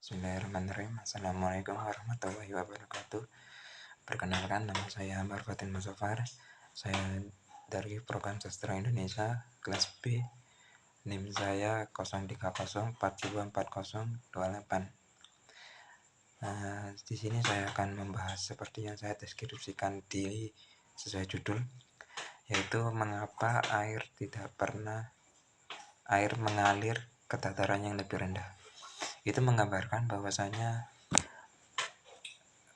Bismillahirrahmanirrahim. Assalamualaikum warahmatullahi wabarakatuh. Perkenalkan, nama saya Marfatin Muzaffar. Saya dari program Sastra Indonesia kelas B. NIM saya 0304240208. Di sini saya akan membahas seperti yang saya deskripsikan di sesuai judul, yaitu mengapa air mengalir ke dataran yang lebih rendah. Itu menggambarkan bahwasanya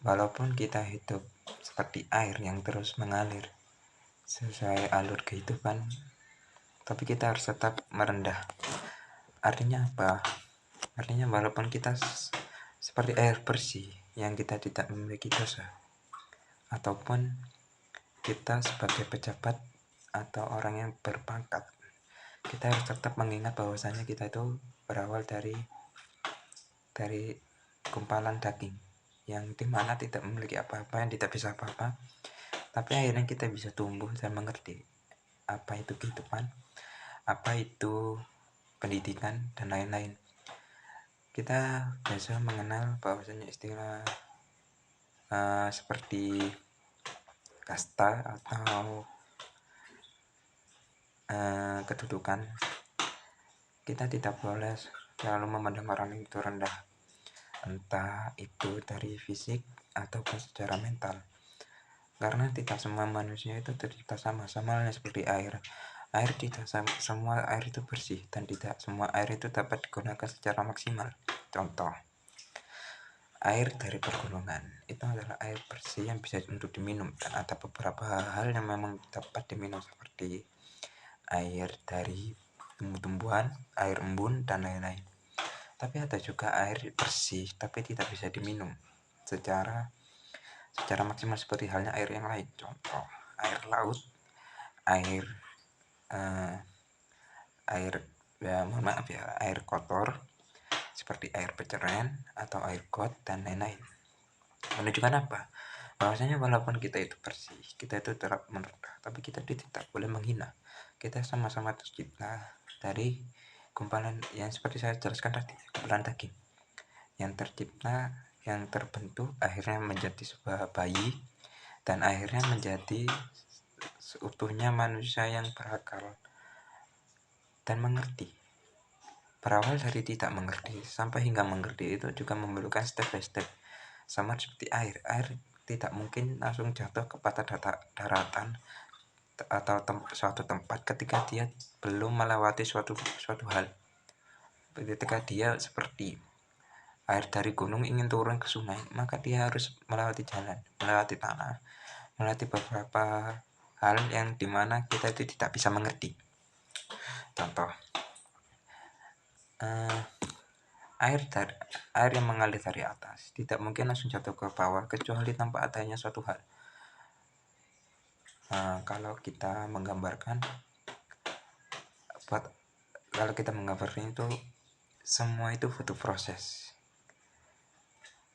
walaupun kita hidup seperti air yang terus mengalir sesuai alur kehidupan, tapi kita harus tetap merendah. Artinya apa? Artinya walaupun kita seperti air bersih yang kita tidak memiliki dosa, ataupun kita sebagai pejabat atau orang yang berpangkat, kita harus tetap mengingat bahwasanya kita itu berawal dari gumpalan daging yang dimana tidak memiliki apa-apa, yang tidak bisa apa-apa, tapi akhirnya kita bisa tumbuh dan mengerti apa itu kehidupan, apa itu pendidikan, dan lain-lain. Kita biasa mengenal bahwasanya istilah seperti kasta atau kedudukan. Kita tidak boleh selalu memandang orang itu rendah, entah itu dari fisik ataupun secara mental, karena tidak semua manusia itu tercipta sama halnya seperti air. Tidak semua air itu bersih, dan tidak semua air itu dapat digunakan secara maksimal. Contoh, air dari pegunungan itu adalah air bersih yang bisa untuk diminum, dan ada beberapa hal yang memang dapat diminum seperti air dari tumbuh-tumbuhan, air embun, dan lain-lain. Tapi ada juga air bersih tapi tidak bisa diminum secara maksimal seperti halnya air yang lain. Contoh, air laut, air air kotor seperti air peceren atau air got, dan lain-lain. Menunjukkan apa? Bahwasanya walaupun kita itu bersih, kita itu tetap merendah, tapi kita tidak boleh menghina. Kita sama-sama tercipta dari gumpalan yang seperti saya jelaskan tadi, gumpalan daging yang tercipta, yang terbentuk, akhirnya menjadi sebuah bayi, dan akhirnya menjadi seutuhnya manusia yang berakal dan mengerti. Berawal dari tidak mengerti sampai hingga mengerti itu juga memerlukan step by step. Sama seperti air tidak mungkin langsung jatuh kepada daratan atau suatu tempat ketika dia belum melewati suatu hal. Ketika dia seperti air dari gunung ingin turun ke sungai, maka dia harus melewati jalan, melewati tanah, melewati beberapa hal yang dimana kita itu tidak bisa mengerti. Contoh, air yang mengalir dari atas tidak mungkin langsung jatuh ke bawah kecuali tanpa adanya suatu hal. Kalau kita menggambarkan itu, semua itu butuh proses,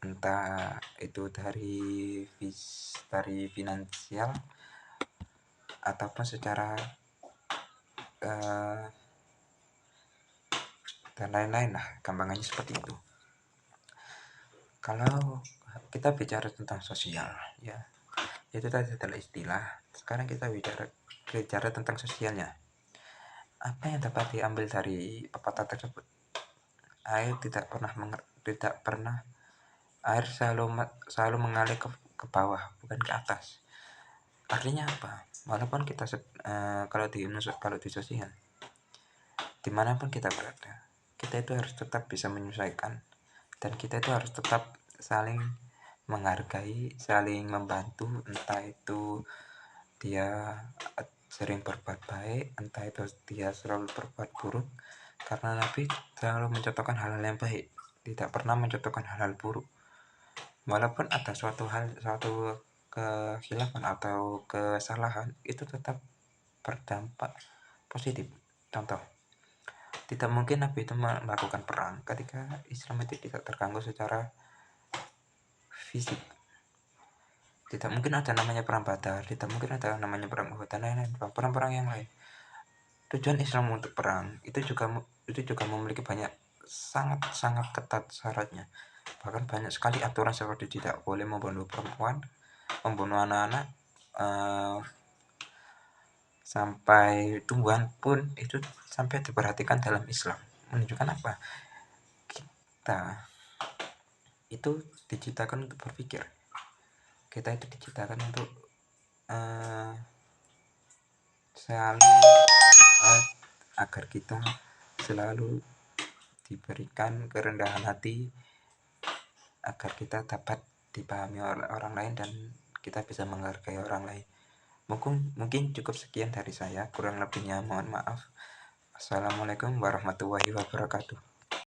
entah itu dari finansial ataupun secara dan lain-lain lah, gampangannya seperti itu. Kalau kita bicara tentang sosial, ya itu tadi adalah istilah. Sekarang kita bicara tentang sosialnya. Apa yang dapat diambil dari pepatah tersebut? Air selalu mengalir ke bawah, bukan ke atas. Artinya apa? Walaupun kita kalau di sosial, dimanapun kita berada, kita itu harus tetap bisa menyesuaikan, dan kita itu harus tetap saling menghargai, saling membantu, entah itu dia sering berbuat baik, entah itu dia selalu berbuat buruk, karena Nabi selalu mencontohkan hal-hal yang baik, tidak pernah mencontohkan hal-hal buruk. Walaupun ada suatu kekhilafan atau kesalahan, itu tetap berdampak positif. Contoh, tidak mungkin Nabi itu melakukan perang ketika Islam itu tidak terganggu secara fisik. Tidak mungkin ada namanya perang Badar, tidak mungkin ada namanya perang Uhud, dan lain-lain, perang-perang yang lain. Tujuan Islam untuk perang itu juga memiliki banyak sangat-sangat ketat syaratnya. Bahkan banyak sekali aturan seperti tidak boleh membunuh perempuan, membunuh anak-anak, sampai tumbuhan pun itu sampai diperhatikan dalam Islam. Menunjukkan apa? Kita itu diciptakan untuk berpikir. Kita itu diciptakan untuk selalu agar kita selalu diberikan kerendahan hati, agar kita dapat dipahami oleh orang lain dan kita bisa menghargai orang lain. Mungkin cukup sekian dari saya, kurang lebihnya mohon maaf. Assalamualaikum warahmatullahi wabarakatuh.